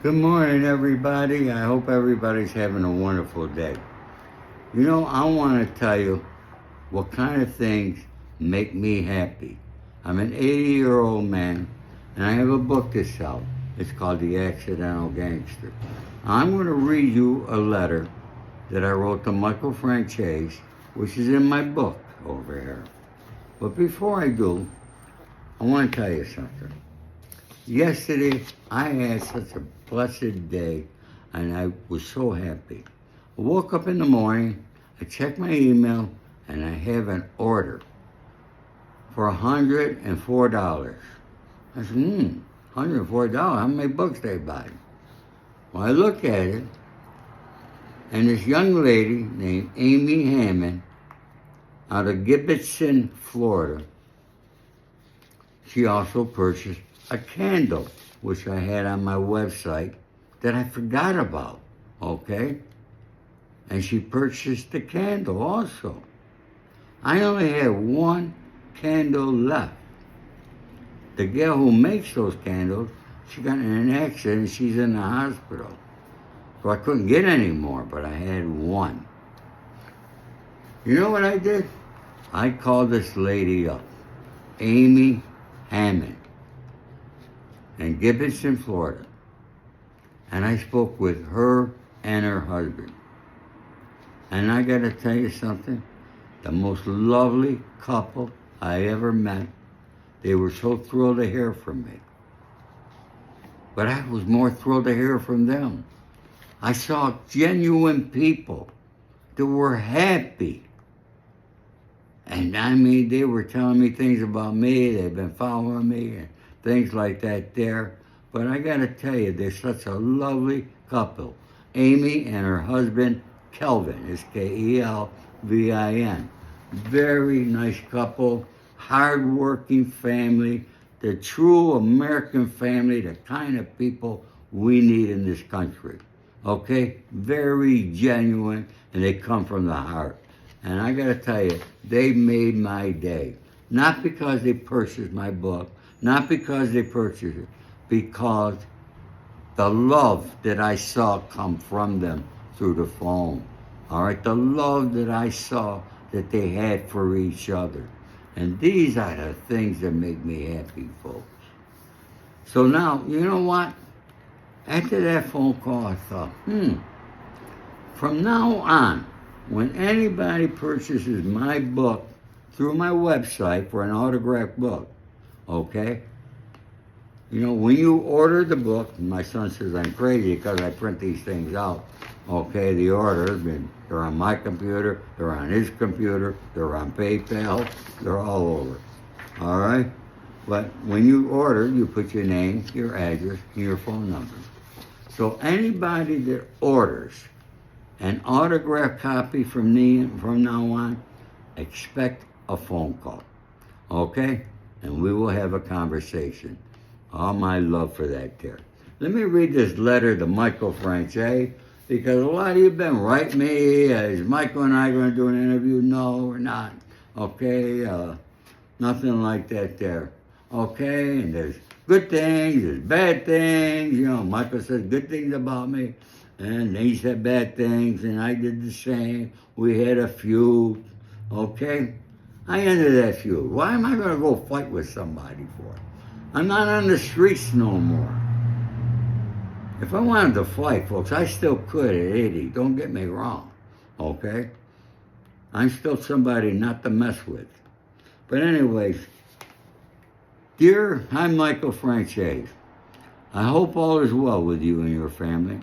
Good morning, everybody. I hope everybody's having a wonderful day. You know, I want to tell you what kind of things make me happy. I'm an 80-year-old man, and I have a book to sell. It's called The Accidental Gangster. I'm going to read you a letter that I wrote to Michael Franzese, which is in my book over here. But before I do, I want to tell you something. Yesterday, I had such a blessed day, and I was so happy. I woke up in the morning, I checked my email, and I have an order for $104. I said, $104? How many books they buy? Well, I look at it, and this young lady named Amy Hammond out of Gibbetson, Florida, she also purchased a candle, which I had on my website that I forgot about, okay? And she purchased the candle also. I only had one candle left. The girl who makes those candles, she got in an accident and she's in the hospital. So I couldn't get any more, but I had one. You know what I did? I called this lady up, Amy Hammond, in Gibbetson, Florida. And I spoke with her and her husband. And I gotta tell you something, the most lovely couple I ever met. They were so thrilled to hear from me. But I was more thrilled to hear from them. I saw genuine people that were happy. And I mean, they were telling me things about me, they've been following me, and things like that there. But I gotta tell you, they're such a lovely couple. Amy and her husband, Kelvin, is Kelvin. Very nice couple, hardworking family, the true American family, the kind of people we need in this country. Okay? Very genuine, and they come from the heart. And I gotta tell you, they made my day. Not because they purchased my book, not because they purchased it, because the love that I saw come from them through the phone. All right, the love that I saw that they had for each other. And these are the things that make me happy, folks. So now, you know what? After that phone call, I thought, from now on, when anybody purchases my book through my website for an autographed book, okay? You know, when you order the book, my son says I'm crazy because I print these things out, okay? The orders, they're on my computer, they're on his computer, they're on PayPal, they're all over, all right? But when you order, you put your name, your address, and your phone number. So anybody that orders an autographed copy from now on, expect a phone call, okay? And we will have a conversation. All my love for that there. Let me read this letter to Michael Franzese, because a lot of you have been writing me, is Michael and I going to do an interview? No, we're not, okay? Nothing like that there, okay? And there's good things, there's bad things, you know, Michael says good things about me, and he said bad things, and I did the same. We had a feud, okay? I ended that feud. Why am I going to go fight with somebody for? I'm not on the streets no more. If I wanted to fight, folks, I still could at 80. Don't get me wrong, okay? I'm still somebody not to mess with. But anyways, dear, I'm Michael Franzese. I hope all is well with you and your family.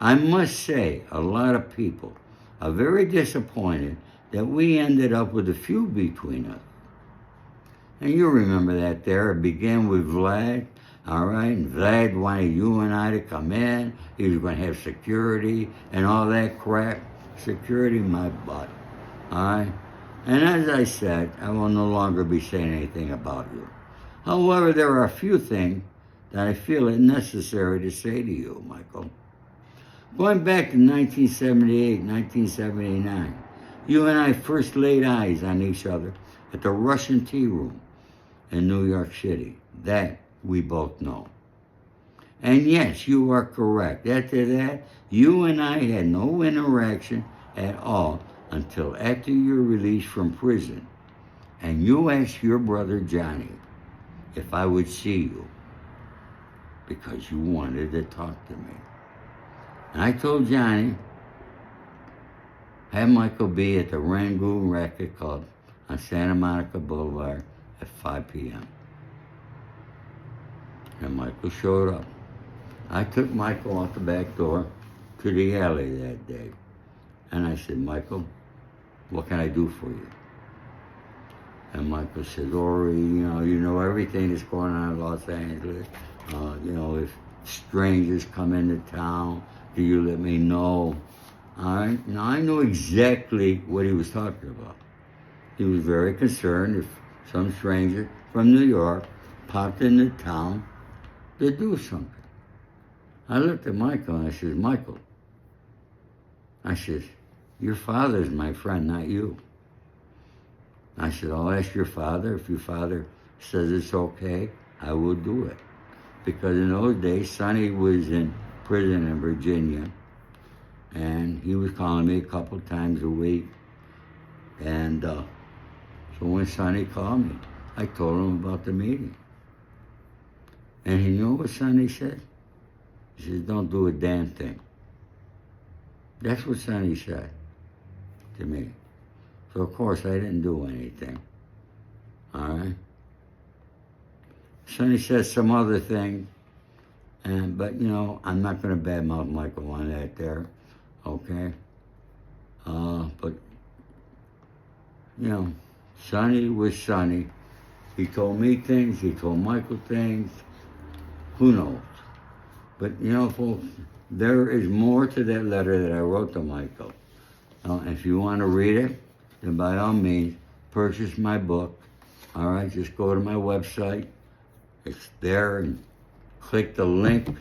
I must say, a lot of people are very disappointed that we ended up with a feud between us. And you remember that there. It began with Vlad, all right? And Vlad wanted you and I to come in. He was going to have security and all that crap. Security, my butt, all right? And as I said, I will no longer be saying anything about you. However, there are a few things that I feel it necessary to say to you, Michael. Going back to 1978, 1979, you and I first laid eyes on each other at the Russian Tea Room in New York City. That we both know. And yes, you are correct. After that, you and I had no interaction at all until after your release from prison. And you asked your brother Johnny if I would see you because you wanted to talk to me. And I told Johnny, have Michael be at the Rangoon Racket Club on Santa Monica Boulevard at 5 p.m. And Michael showed up. I took Michael out the back door to the alley that day. And I said, Michael, what can I do for you? And Michael said, Ori, you know everything that's going on in Los Angeles. If strangers come into town, do you let me know? All right. Now, I knew exactly what he was talking about. He was very concerned if some stranger from New York popped into town to do something. I looked at Michael and I said, Michael, I said, your father's my friend, not you. I said, I'll ask your father. If your father says it's okay, I will do it. Because in those days, Sonny was in prison in Virginia, and he was calling me a couple times a week. And so when Sonny called me, I told him about the meeting. And you know what Sonny said? He says, don't do a damn thing. That's what Sonny said to me. So, of course, I didn't do anything. All right? Sonny says some other thing, but, I'm not going to badmouth Michael on that there, okay? But, Sonny was Sonny. He told me things, he told Michael things. Who knows? But, folks, there is more to that letter that I wrote to Michael. If you want to read it, then by all means, purchase my book. All right, just go to my website. It's there, and click the link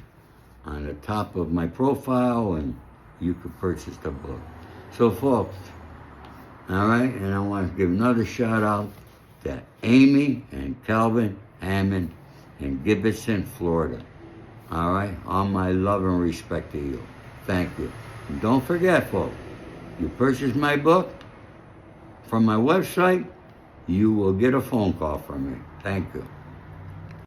on the top of my profile, and you can purchase the book. So, folks, all right, and I want to give another shout out to Amy and Calvin Hammond in Gibbetson, Florida. All right, all my love and respect to you. Thank you. And don't forget, folks, you purchase my book from my website, you will get a phone call from me. Thank you.